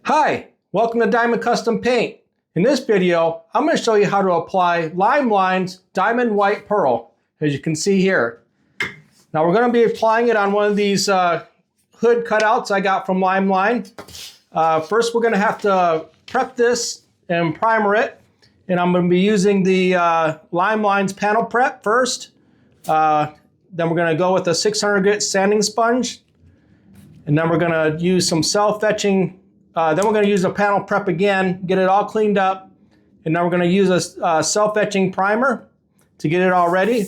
Hi, welcome to Diamond Custom Paint. In this video, I'm going to show you how to apply LiME Diamond White Pearl, as you can see here. Now we're going to be applying it on one of these hood cutouts I got from LiME. First we're going to have to prep this and primer it. And I'm going to be using the LiME panel prep first. Then we're going to go with a 600 grit sanding sponge. And then we're going to use some self-etching. Then we're going to use a panel prep again, get it all cleaned up. And then we're going to use a self-etching primer to get it all ready.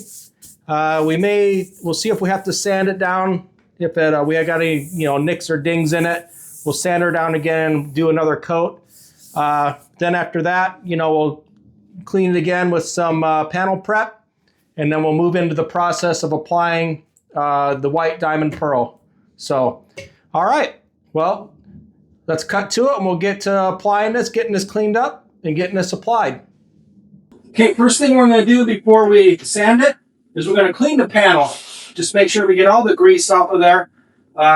We'll see if we have to sand it down. If we got any nicks or dings in it, we'll sand her down again and do another coat. Then after that, we'll clean it again with some panel prep. And then we'll move into the process of applying the white diamond pearl. So, all right, well, let's cut to it and we'll get to applying this, getting this cleaned up and getting this applied. Okay, first thing we're going to do before we sand it is we're going to clean the panel. Just make sure we get all the grease off of there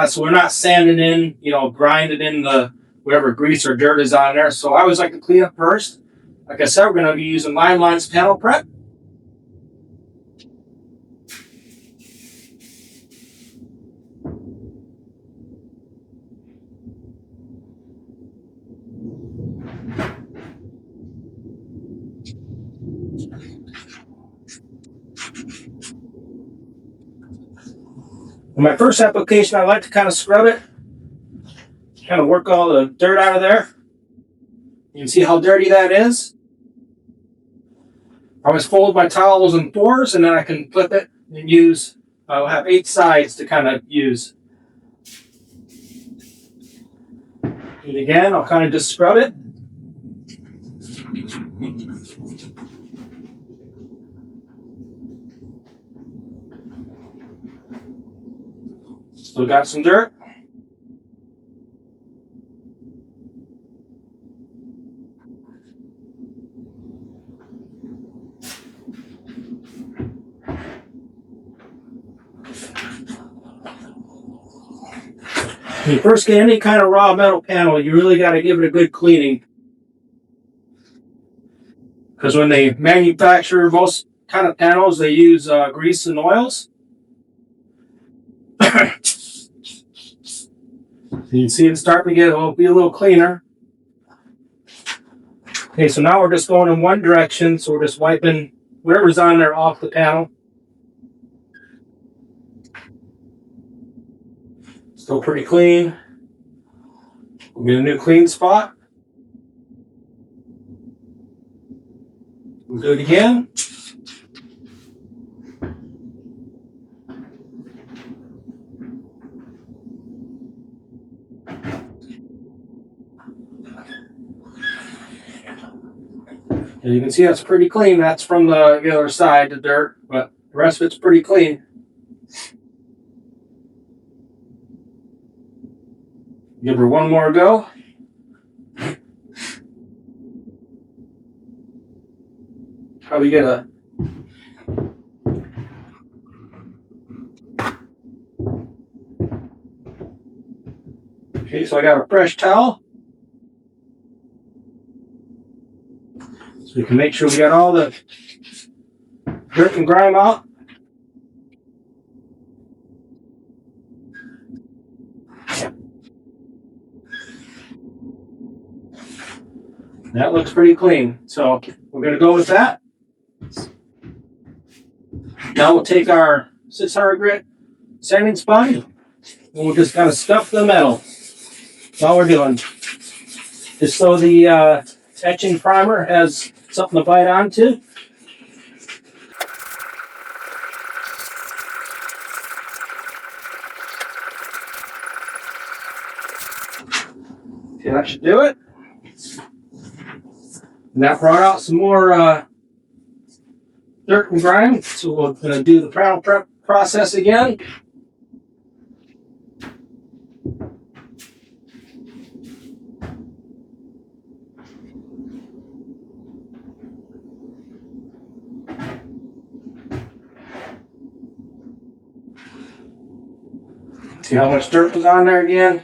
so we're not sanding in, grinding in the whatever grease or dirt is on there. So I always like to clean it first. Like I said, we're going to be using LiME's panel prep. In my first application, I like to kind of scrub it, kind of work all the dirt out of there. You can see how dirty that is. I always fold my towels in fours, and then I can flip it and use, I'll have 8 sides to kind of use. And again, I'll kind of just scrub it. Still got some dirt. When you first get any kind of raw metal panel, you really got to give it a good cleaning. Because when they manufacture most kind of panels, they use grease and oils. You can see it starting to be a little cleaner. Okay, so now we're just going in one direction, so we're just wiping whatever's on there off the panel. Still pretty clean. We'll get a new clean spot. We'll do it again. And you can see that's pretty clean. That's from the other side, the dirt, but the rest of it's pretty clean. Give her one more go. Probably get a okay, so I got a fresh towel. So we can make sure we got all the dirt and grime out. That looks pretty clean. So we're going to go with that. Now we'll take our 600 grit sanding sponge and we'll just kind of stuff the metal. That's all we're doing. Just so the etching primer has something to bite onto. Okay, that should do it. And that brought out some more dirt and grime, so we're going to do the panel prep process again. See how much dirt was on there again?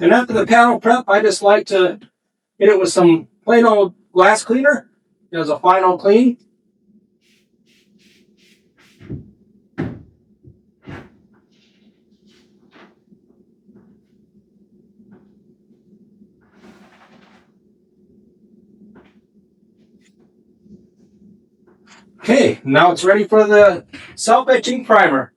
And after the panel prep, I just like to hit it with some plain old glass cleaner as a final clean. Okay, now it's ready for the self-etching primer.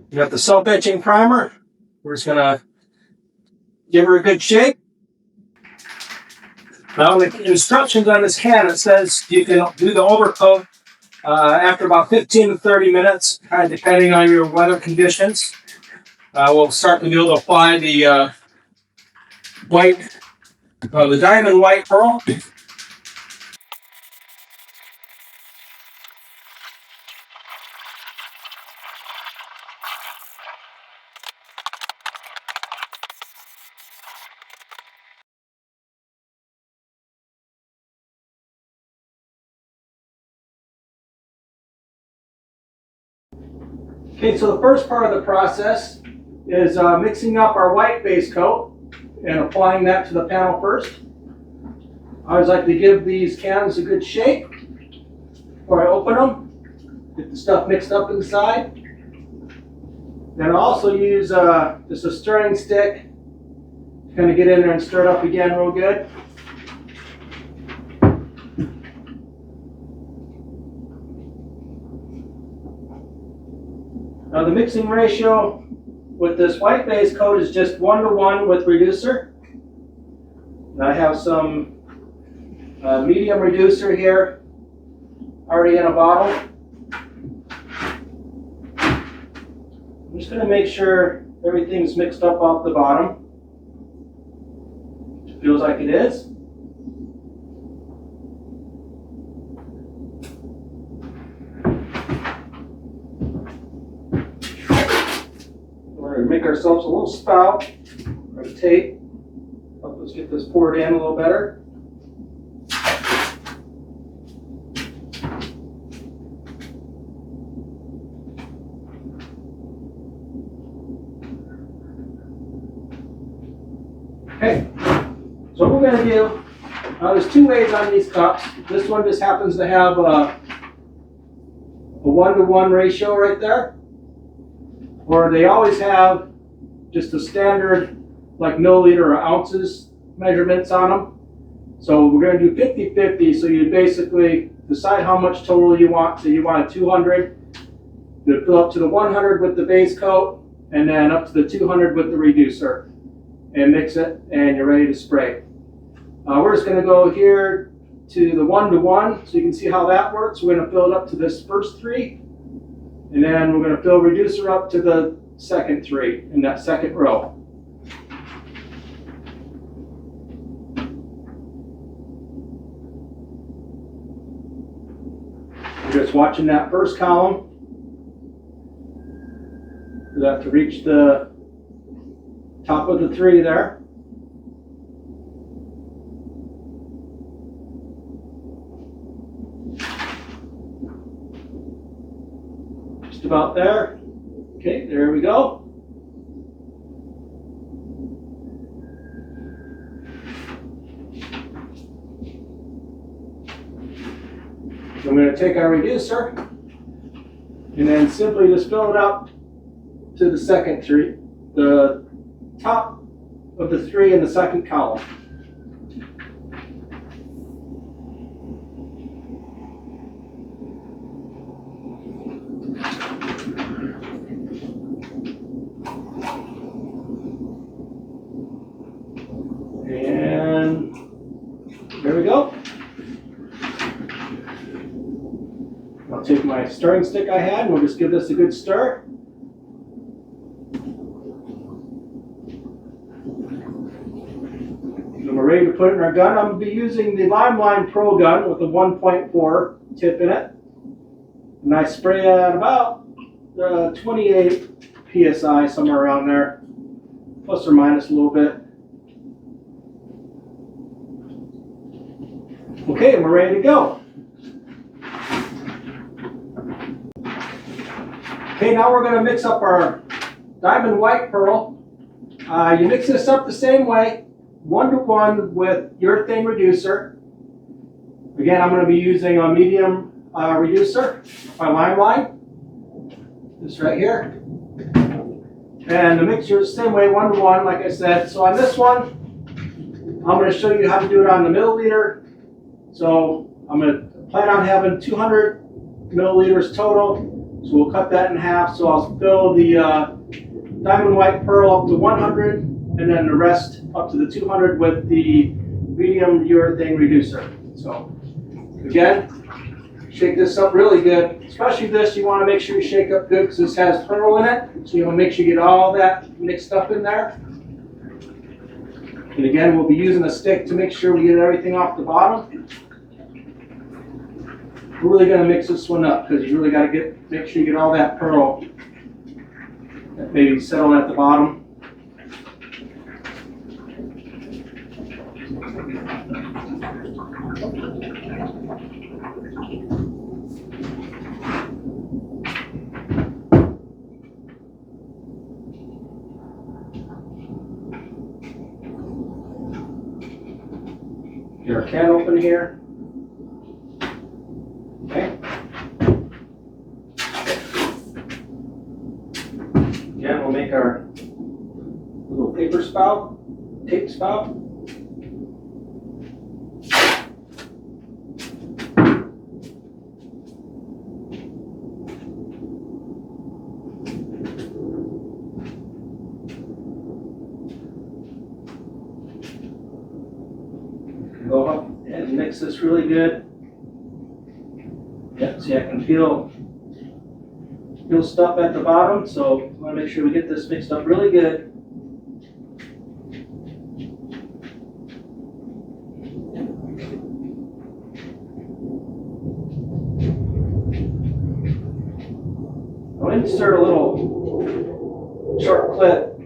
You got the self-etching primer. We're just gonna give her a good shake. Now the instructions on this can, it says you can do the overcoat after about 15 to 30 minutes, kind of depending on your weather conditions. We'll start to be able to apply the the diamond white pearl. Okay, so the first part of the process is mixing up our white base coat and applying that to the panel first. I always like to give these cans a good shake before I open them, get the stuff mixed up inside. Then I'll also use just a stirring stick to kind of get in there and stir it up again real good. Now the mixing ratio with this white base coat is just 1:1 with reducer. And I have some medium reducer here already in a bottle. I'm just going to make sure everything's mixed up off the bottom. It feels like it is. We're going to make ourselves a little spout or tape. Help us get this poured in a little better. Okay, so what we're going to do, there's two ways on these cups. This one just happens to have a 1:1 ratio right there. Or they always have just a standard like milliliter or ounces measurements on them. So we're going to do 50-50, so you basically decide how much total you want. So you want a 200, you fill up to the 100 with the base coat, and then up to the 200 with the reducer. And mix it, and you're ready to spray. We're just going to go here to the 1:1, so you can see how that works. We're going to fill it up to this first 3, and then we're going to fill reducer up to the second 3 in that second row. We're just watching that first column. We have to reach the top of the 3 there. Just about there. Okay, there we go. So I'm going to take our reducer and then simply just fill it up to the second 3. The top of the 3 in the second column. And there we go. I'll take my stirring stick I had and we'll just give this a good stir. We're ready to put it in our gun. I'm going to be using the LiME Pro gun with a 1.4 tip in it. And I spray at about 28 psi, somewhere around there, plus or minus a little bit. Okay, and we're ready to go. Okay, now we're going to mix up our diamond white pearl. You mix this up the same way, 1-to-1 with urethane reducer. Again, I'm going to be using a medium reducer, my LiME line. This right here. And the mixture is the same way, 1-to-1, like I said. So on this one, I'm going to show you how to do it on the milliliter. So I'm going to plan on having 200 milliliters total. So we'll cut that in half. So I'll fill the diamond white pearl up to 100, and then the rest up to the 200 with the medium urethane reducer. So again, shake this up really good. Especially this, you want to make sure you shake up good because this has pearl in it. So you want to make sure you get all that mixed up in there. And again, we'll be using a stick to make sure we get everything off the bottom. We're really going to mix this one up because you really got to make sure you get all that pearl that maybe settled at the bottom. Get our can open here. Okay. Again, we'll make our little paper spout, tape spout. Go up and mix this really good. Yep, see I can feel stuff at the bottom, so I want to make sure we get this mixed up really good. I'll insert a little short clip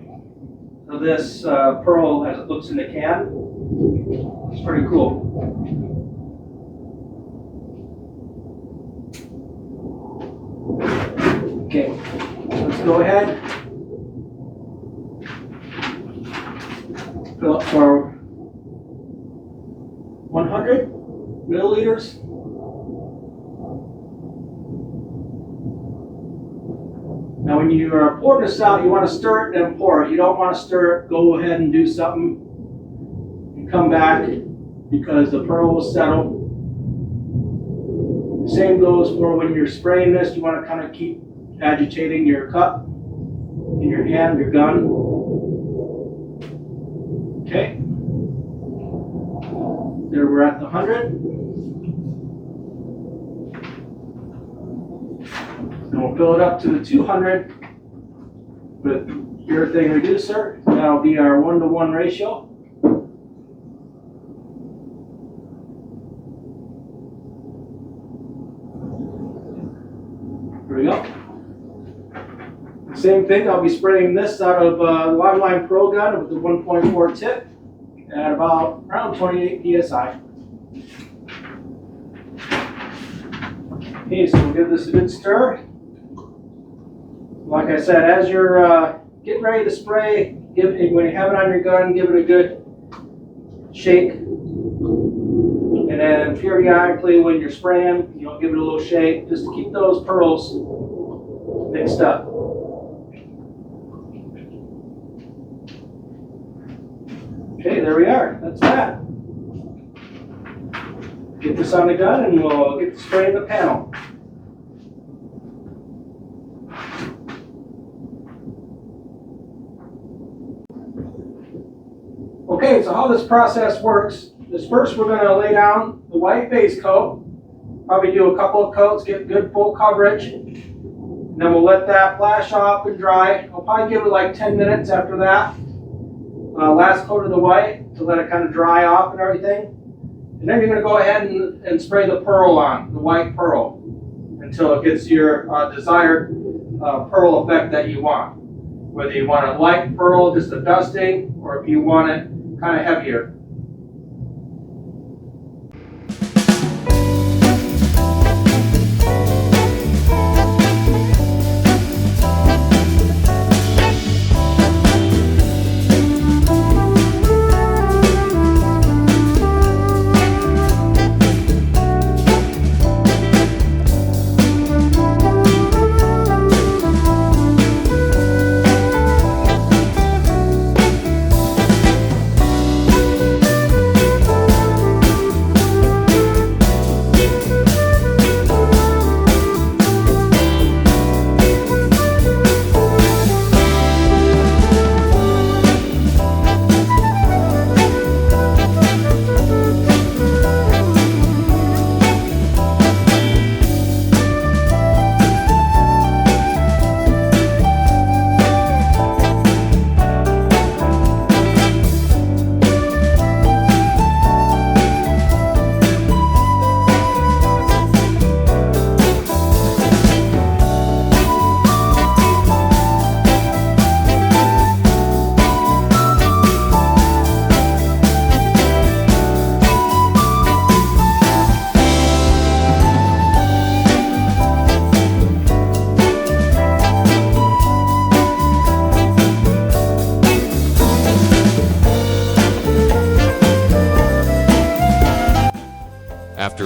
of this pearl as it looks in the can. It's pretty cool. Okay, let's go ahead. Fill up for 100 milliliters. Now when you are pouring this out, you want to stir it and pour it. You don't want to stir it, go ahead and do something and come back because the pearl will settle. The same goes for when you're spraying this. You want to kind of keep agitating your cup in your hand, your gun. Okay. There we're at the 100. And we'll fill it up to the 200 with urethane reducer. That'll be our 1-to-1 ratio. Here we go. Same thing, I'll be spraying this out of LiME Pro gun with the 1.4 tip at about around 28 psi. Okay, so we'll give this a good stir. Like I said, as you're getting ready to spray, when you have it on your gun, give it a good shake. And then periodically when you're spraying, give it a little shake just to keep those pearls mixed up. Okay, there we are. That's that. Get this on the gun and we'll get the spray in the panel. Okay, so how this process works is first we're going to lay down the white base coat. Probably do a couple of coats, get good full coverage. And then we'll let that flash off and dry. I'll probably give it like 10 minutes after that. Last coat of the white to let it kind of dry off and everything. And then you're going to go ahead and spray the pearl on, the white pearl, until it gets your desired pearl effect that you want. Whether you want a light pearl, just a dusting, or if you want it kind of heavier.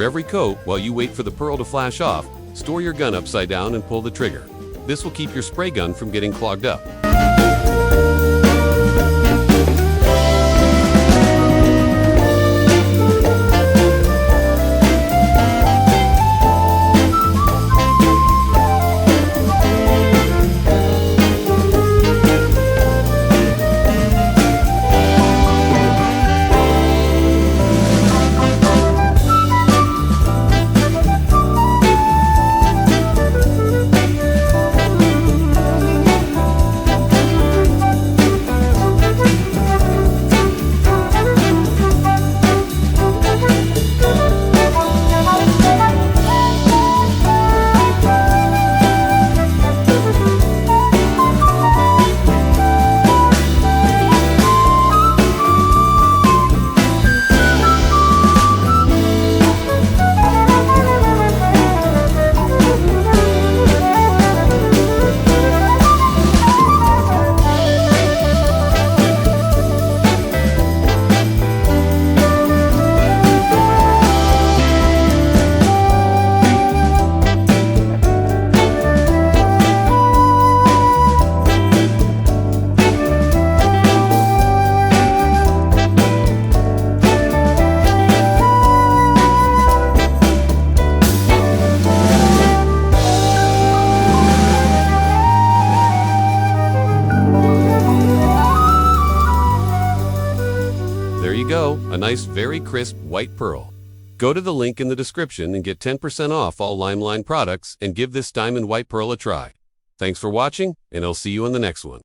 every coat, while you wait for the pearl to flash off, store your gun upside down and pull the trigger. This will keep your spray gun from getting clogged up. There you go, a nice, very crisp white pearl. Go to the link in the description and get 10% off all LiME products and give this diamond white pearl a try. Thanks for watching, and I'll see you on the next one.